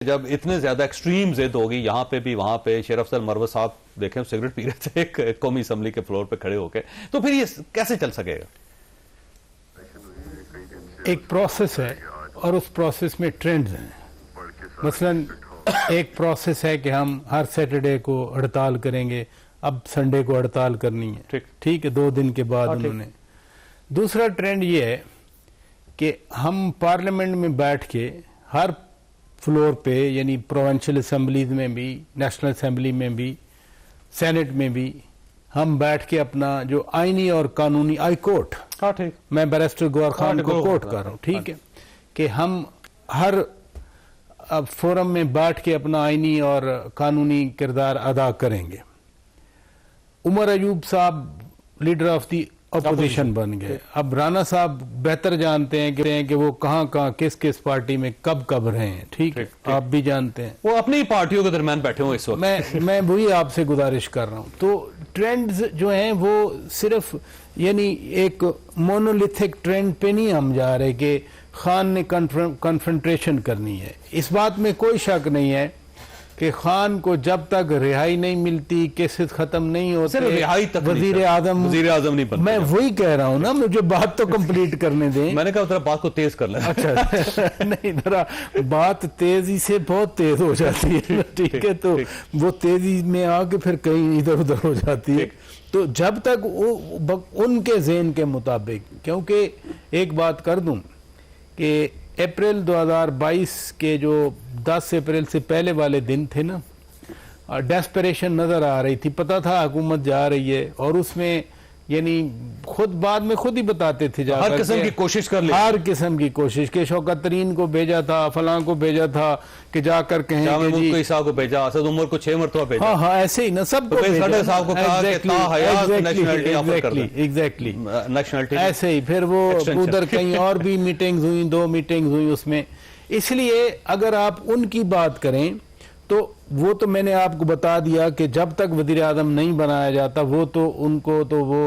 जब इतने ज्यादा एक्सट्रीम जिद होगी यहाँ पे भी वहां पे, शेर अफजल मरवत साहब देखें सिगरेट पी रहे थे एक कौमी असम्बली के फ्लोर पे खड़े होके, तो फिर ये कैसे चल सकेगा? एक प्रोसेस है और उस प्रोसेस में ट्रेंड्स हैं। मसलन एक प्रोसेस है कि हम हर सैटरडे को हड़ताल करेंगे, अब संडे को हड़ताल करनी है, ठीक है, 2 दिन के बाद उन्होंने। दूसरा ट्रेंड ये है कि हम पार्लियामेंट में बैठ के हर फ्लोर पे, यानी प्रोविंशियल असम्बलीज में भी, नेशनल असम्बली में भी, सेनेट में भी, हम बैठ के अपना जो आईनी और कानूनी आई कोर्ट, ठीक, मैं बैरिस्टर गौहर खान को कोर्ट कर रहा हूँ, ठीक है, कि हम हर फोरम में बैठ के अपना आईनी और कानूनी किरदार अदा करेंगे। उमर अयूब साहब लीडर ऑफ दी अपोजिशन बन गए। अब राना साहब बेहतर जानते हैं कि वो कहाँ किस किस पार्टी में कब रहे हैं, ठीक है, आप भी जानते हैं, वो अपनी पार्टियों के दरमियान बैठे हुए इस वक्त। मैं वही आपसे गुजारिश कर रहा हूँ। तो ट्रेंड्स जो हैं वो सिर्फ यानी एक मोनोलिथिक ट्रेंड पे नहीं हम जा रहे कि खान ने कन्फ्रंटेशन करनी है। इस बात में कोई शक नहीं है कि खान को जब तक रिहाई नहीं मिलती, केसेस खत्म नहीं होते, रिहाई तक वजीर आजम नहीं बनते। मैं वही कह रहा हूँ ना, मुझे बात तो कंप्लीट करने दें। मैंने कहा जरा बात को तेज कर लें। अच्छा नहीं, जरा बात तेजी से बहुत तेज हो जाती है, ठीक है, तो वो तेजी में आके फिर कहीं इधर उधर हो जाती है। तो जब तक वो उनके ज़हन के मुताबिक, क्योंकि एक बात कर दूं कि अप्रैल 2022 के जो 10 अप्रैल से पहले वाले दिन थे ना, डेस्परेशन नजर आ रही थी, पता था हुकूमत जा रही है, और उसमें यानी खुद बाद में खुद ही बताते थे, हर किस्म की कोशिश कर ली, हर किस्म की कोशिश के शौकत तरीन को भेजा था, फलां को भेजा था कि जाकर कहें को भेजा, असद उमर को 6 मरतबा भेजा। हाँ ऐसे ही ना, सबको एग्जैक्टली ऐसे ही। फिर वो उधर कहीं और भी मीटिंग्स हुई, 2 मीटिंग्स हुई उसमें। इसलिए अगर आप उनकी बात करें तो वो तो मैंने आपको बता दिया कि जब तक वज़ीर आज़म नहीं बनाया जाता वो तो उनको तो वो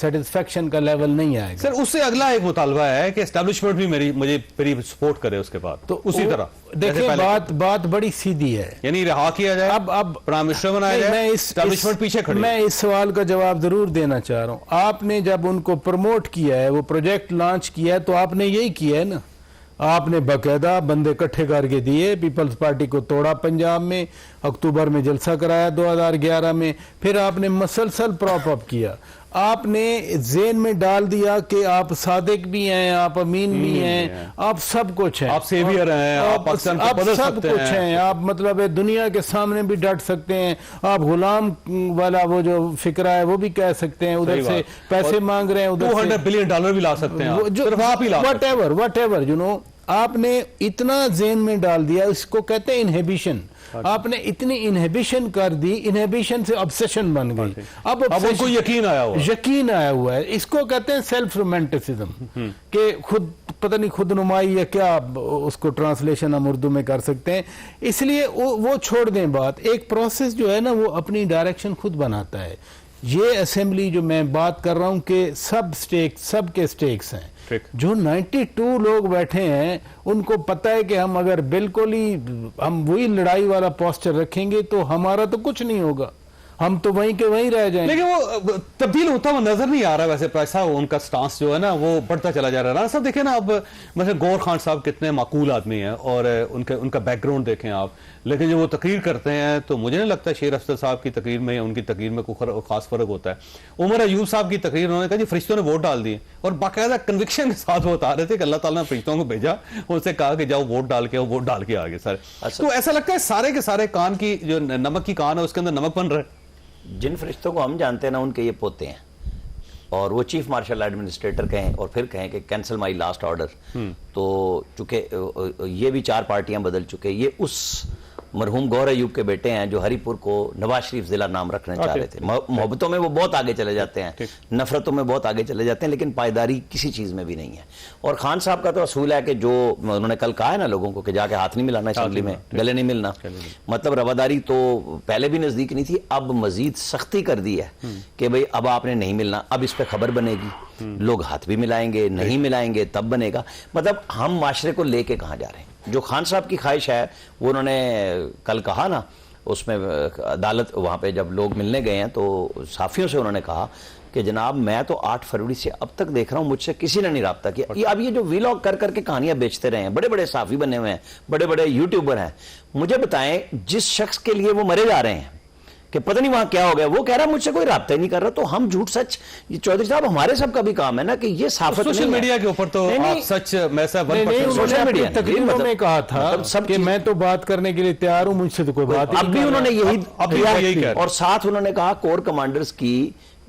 सेटिस्फेक्शन का लेवल नहीं आएगा। सर उससे अगला एक मुतालबा है कि एस्टैब्लिशमेंट भी मेरी सपोर्ट करे उसके बाद, तो उसी तरह देखिए बात बड़ी सीधी है, यानी रहा किया जाए, अब प्राइम मिनिस्टर बनाया जाए, एस्टैब्लिशमेंट पीछे खड़ी। मैं इस सवाल का जवाब जरूर देना चाह रहा हूँ। आपने जब उनको प्रमोट किया है, वो प्रोजेक्ट लॉन्च किया है, तो आपने यही किया है ना, आपने बाकायदा बंदे इकट्ठे करके दिए, पीपल्स पार्टी को तोड़ा पंजाब में, अक्टूबर में जलसा कराया 2011 में, फिर आपने मसलसल प्रॉप अप किया, आपने जेन में डाल दिया कि आप सादिक भी हैं, आप अमीन भी हैं, आप सब कुछ हैं, आप सेवियर हैं, आप सब कुछ हैं, आप मतलब दुनिया के सामने भी डट सकते हैं, आप गुलाम वाला वो जो फिक्रा है वो भी कह सकते हैं, उधर से पैसे मांग रहे हैं, उधर $200 बिलियन भी ला सकते हैं, वट एवर यू नो। आपने इतना जेन में डाल दिया, इसको कहते हैं इनहिबिशन। आपने इतनी इनहिबिशन कर दी, इनहिबिशन से ऑब्सेशन बन गई। अब उनको यकीन आया हुआ है। इसको कहते हैं सेल्फ रोमांटिसिज्म, कि खुद पता नहीं खुद नुमाई या क्या, उसको ट्रांसलेशन हम उर्दू में कर सकते हैं। इसलिए वो छोड़ दें बात। एक प्रोसेस जो है ना वो अपनी डायरेक्शन खुद बनाता है। ये असेंबली जो मैं बात कर रहा हूं कि सबके स्टेक्स हैं, जो 92 लोग बैठे हैं उनको पता है कि हम अगर बिल्कुल ही हम वही लड़ाई वाला पोस्चर रखेंगे तो हमारा तो कुछ नहीं होगा, हम तो वहीं के वहीं रह जाएंगे। लेकिन वो तब्दील होता हुआ नजर नहीं आ रहा वैसे पैसा, उनका स्टांस जो है ना वो बढ़ता चला जा रहा है। सब देखें ना, अब मतलब गौहर खान साहब कितने माकूल आदमी हैं और उनका बैकग्राउंड देखें आप, लेकिन जब वो तकरीर करते हैं तो मुझे नहीं लगता शेर अफजल साहब की तकरीर में उनकी तकरीर में कोई खास फर्क होता है। उमर अयूब साहब की तकरीर उन्होंने कहा जी फरिश्तों ने वोट डाल दिए, और बाकायदा कन्विक्शन के साथ वो बता रहे थे कि अल्लाह ताला ने फरिश्तों को भेजा, उनसे कहा कि जाओ वोट डाल के, वोट डाल के आ गए सर। तो ऐसा लगता है सारे के सारे कान की जो नमक की कान है उसके अंदर नमक बन रहा है। जिन फरिश्तों को हम जानते हैं ना, उनके ये पोते हैं, और वो चीफ मार्शल एडमिनिस्ट्रेटर कहें और फिर कहें कि कैंसिल माई लास्ट ऑर्डर, तो चूंकि ये भी 4 पार्टियां बदल चुके, ये उस मरहूम गौहर अयूब के बेटे हैं जो हरीपुर को नवाज शरीफ जिला नाम रखना चाह रहे थे। मोहब्बतों में वो बहुत आगे चले जाते हैं, नफरतों में बहुत आगे चले जाते हैं, लेकिन पायदारी किसी चीज में भी नहीं है। और खान साहब का तो असूल है कि जो उन्होंने कल कहा है ना लोगों को कि जाके हाथ नहीं मिलाना असेंबली में, गले नहीं मिलना, मतलब रवादारी तो पहले भी नजदीक नहीं थी, अब मजीद सख्ती कर दी है कि भाई अब आपने नहीं मिलना, अब इस पर खबर बनेगी, लोग हाथ भी मिलाएंगे, नहीं मिलाएंगे तब बनेगा। मतलब हम माशरे को लेके कहां जा रहे हैं? जो खान साहब की ख्वाहिश है वो उन्होंने कल कहा ना, उसमें अदालत वहाँ पे जब लोग मिलने गए हैं तो साफियों से उन्होंने कहा कि जनाब मैं तो 8 फरवरी से अब तक देख रहा हूं, मुझसे किसी ने नहीं रब्ता किया। अब ये जो वीलॉग कर करके कहानियां बेचते रहे हैं, बड़े बड़े साफी बने हुए हैं, बड़े बड़े यूट्यूबर हैं, मुझे बताएं जिस शख्स के लिए वो मरे जा रहे हैं कि पता नहीं वहां क्या हो गया, वो कह रहा है मुझसे कोई राब्ता ही नहीं कर रहा। तो हम झूठ सच, ये चौधरी साहब हमारे सब का भी काम है ना कि ये साफत सोशल मीडिया के ऊपर तो आप सच में से 1% उन्होंने अपनी तकरीरों में कहा था सब कि मैं तो बात करने के लिए तैयार हूं, मुझसे तो कोई बात अब भी उन्होंने यही कहा और साथ उन्होंने कहा कोर कमांडर्स की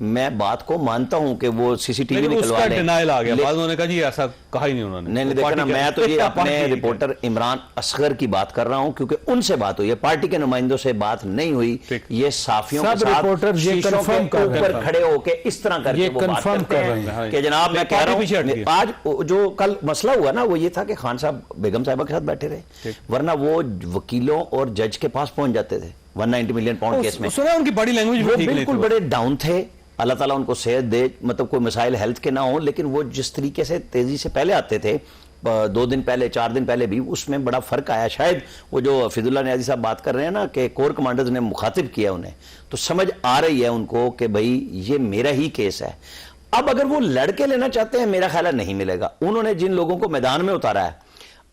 मैं बात को मानता हूं कि वो सीसीटीवी निकलवा लें, डिनायल आ गया बाद उन्होंने कहा जी ऐसा कहा ही नहीं उन्होंने। नहीं देखा ना, मैं तो ये अपने रिपोर्टर इमरान असगर की बात कर रहा हूं क्योंकि उनसे बात हुई है, पार्टी के नुमाइंदों से बात नहीं हुई। ये साफियों के साथ रिपोर्टर ये कंफर्म कर रहे हैं, ऊपर खड़े होके इस तरह करके वो बात करते हैं कि जनाब मैं कह रहा हूं आज जो कल मसला हुआ ना वो ये था कि खान साहब बेगम साहिबा के साथ बैठे रहे, वरना वो वकीलों और जज के पास पहुंच जाते थे 190 मिलियन पाउंड केस में। सुना उनकी बॉडी लैंग्वेज वो बिल्कुल बड़े डाउन थे, अल्लाह ताला उनको सेहत दे, मतलब कोई मसाइल हेल्थ के ना हो, लेकिन वो जिस तरीके से तेजी से पहले आते थे 2 दिन पहले 4 दिन पहले भी, उसमें बड़ा फर्क आया। शायद वो जो फिजुल्ला नियाज़ी साहब बात कर रहे हैं ना कि कोर कमांडर्स ने मुखातिब किया उन्हें, तो समझ आ रही है उनको कि भाई ये मेरा ही केस है। अब अगर वो लड़के लेना चाहते हैं मेरा ख्याल है नहीं मिलेगा। उन्होंने जिन लोगों को मैदान में उतारा है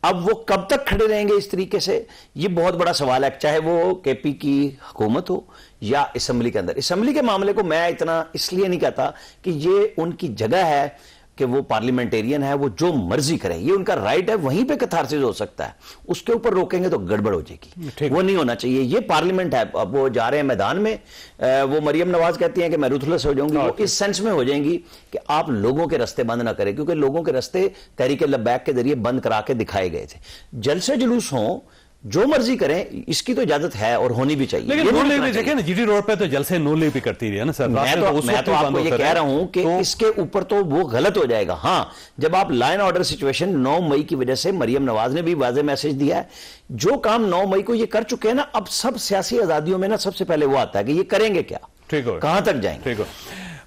अब वो कब तक खड़े रहेंगे इस तरीके से, ये बहुत बड़ा सवाल है, चाहे वो केपी की हुकूमत हो या असेंबली के अंदर। असेंबली के मामले को मैं इतना इसलिए नहीं कहता कि ये उनकी जगह है कि वो पार्लियामेंटेरियन है, वो जो मर्जी करें, ये उनका राइट है, वहीं पे कैथारसिस हो सकता है। उसके ऊपर रोकेंगे तो गड़बड़ हो जाएगी, वो नहीं होना चाहिए। ये पार्लियामेंट है, अब वो जा रहे हैं मैदान में, वो मरियम नवाज कहती हैं कि मैं रूथलेस हो जाऊंगी, वो इस सेंस में हो जाएंगी कि आप लोगों के रास्ते बंद ना करें, क्योंकि लोगों के रास्ते तहरीक लब्बैक के जरिए बंद करा के दिखाए गए थे। जलसे जुलूस हों, जो मर्जी करें, इसकी तो इजाजत है और होनी भी चाहिए। लेकिन नून लीग भी देखें ना, जीटी रोड पे तो जलसे नून लीग भी करती रही है ना सर। मैं तो आपको ये कह रहा हूं कि इसके ऊपर तो वो गलत हो जाएगा। हाँ, जब आप लाइन ऑर्डर सिचुएशन 9 मई की वजह से, मरियम नवाज ने भी वाज़ेह मैसेज दिया है, जो काम 9 मई को ये कर चुके हैं ना, अब सब सियासी आजादियों में ना सबसे पहले वो आता है कि ये करेंगे क्या, ठीक हो, कहां तक जाएंगे। ठीक हो,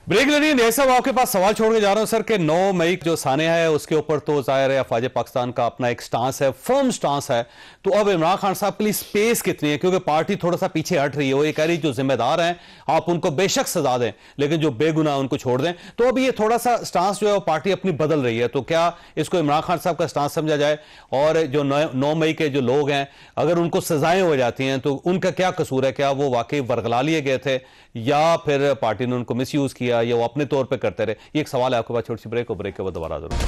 ब्रेक लेनी है साहब, आपके पास सवाल छोड़ के जा रहा हूं सर कि 9 मई जो सानिया है उसके ऊपर तो जाहिर है अफवाज पाकिस्तान का अपना एक स्टांस है, फर्म स्टांस है। तो अब इमरान खान साहब के लिए स्पेस कितनी है, क्योंकि पार्टी थोड़ा सा पीछे हट रही है। वो ये कह रही जो जिम्मेदार हैं आप उनको बेशक सजा दें, लेकिन जो बेगुनाह उनको छोड़ दें। तो अब ये थोड़ा सा स्टांस जो है वो पार्टी अपनी बदल रही है। तो क्या इसको इमरान खान साहब का स्टांस समझा जाए, और जो 9 मई के जो लोग हैं अगर उनको सजाएं हो जाती हैं तो उनका क्या कसूर है? क्या वो वाकई बरगला लिए गए थे या फिर पार्टी ने उनको मिस यूज किया या वो अपने तौर पे करते रहे? ये एक सवाल है आपके पास। छोटी सी ब्रेक, और ब्रेक के बाद दोबारा जरूर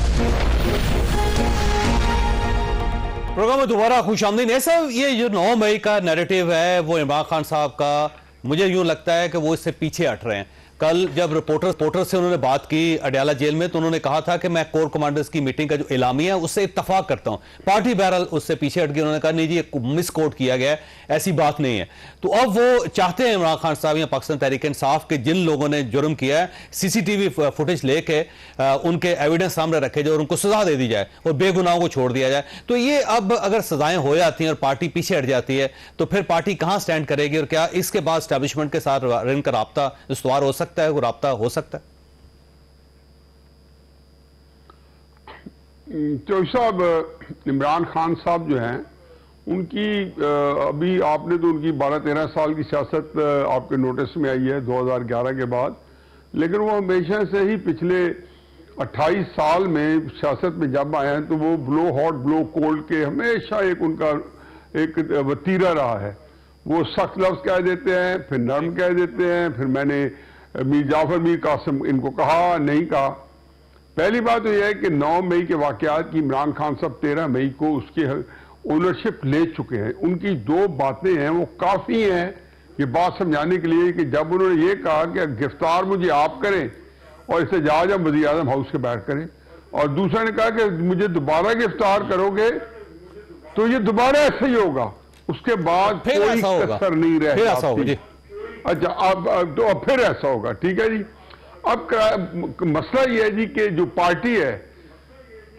प्रोग्राम में दोबारा खुशामदीद। ऐसा ये जो 9 मई का नैरेटिव है वो इमरान खान साहब का, मुझे यूं लगता है कि वो इससे पीछे हट रहे हैं। कल जब रिपोर्टर से उन्होंने बात की अडयाला जेल में, तो उन्होंने कहा था कि मैं कोर कमांडर्स की मीटिंग का जो एलामिया है उससे इत्तफाक करता हूं। पार्टी बहरहाल उससे पीछे हट गई, उन्होंने कहा नहीं जी ये मिस कोट किया गया है, ऐसी बात नहीं है। तो अब वो चाहते हैं इमरान खान साहब या पाकिस्तान तहरीक इंसाफ के जिन लोगों ने जुर्म किया है सीसीटीवी फुटेज लेके उनके एविडेंस सामने रखे जाए और उनको सजा दे दी जाए और बेगुनाहों को छोड़ दिया जाए। तो ये अब अगर सजाएं हो जाती हैं और पार्टी पीछे हट जाती है तो फिर पार्टी कहां स्टैंड करेगी, और क्या इसके बाद एस्टैब्लिशमेंट के साथ इनका राब्ता इस्तवार हो सकता है, वो राब्ता हो सकता है? तो साहब इमरान खान साहब जो हैं उनकी अभी आपने तो उनकी 12-13 साल की सियासत आपके नोटिस में आई है 2011 के बाद, लेकिन वो हमेशा से ही पिछले 28 साल में सियासत में जब आए हैं तो वो ब्लो हॉट ब्लो कोल्ड के हमेशा एक उनका एक वतीरा रहा है। वो सख्त लफ्ज कह देते हैं, फिर नरम कह देते हैं, फिर मैंने मीर जाफर मीर कासिम इनको कहा नहीं कहा। पहली बात तो यह है कि 9 मई के वाकयात की इमरान खान साहब 13 मई को उसकी ओनरशिप ले चुके हैं। उनकी 2 बातें हैं वो काफ़ी हैं ये बात समझाने के लिए कि जब उन्होंने ये कहा कि गिरफ्तार मुझे आप करें और इसे जहाज अब वज़ीर आज़म हाउस के बैठ करें, और दूसरा ने कहा कि मुझे दोबारा गिरफ्तार करोगे तो ये दोबारा ऐसा ही होगा, उसके बाद कोई कसर नहीं रहेगा। अच्छा अब फिर ऐसा होगा, ठीक है जी। अब मसला ये है जी कि जो पार्टी है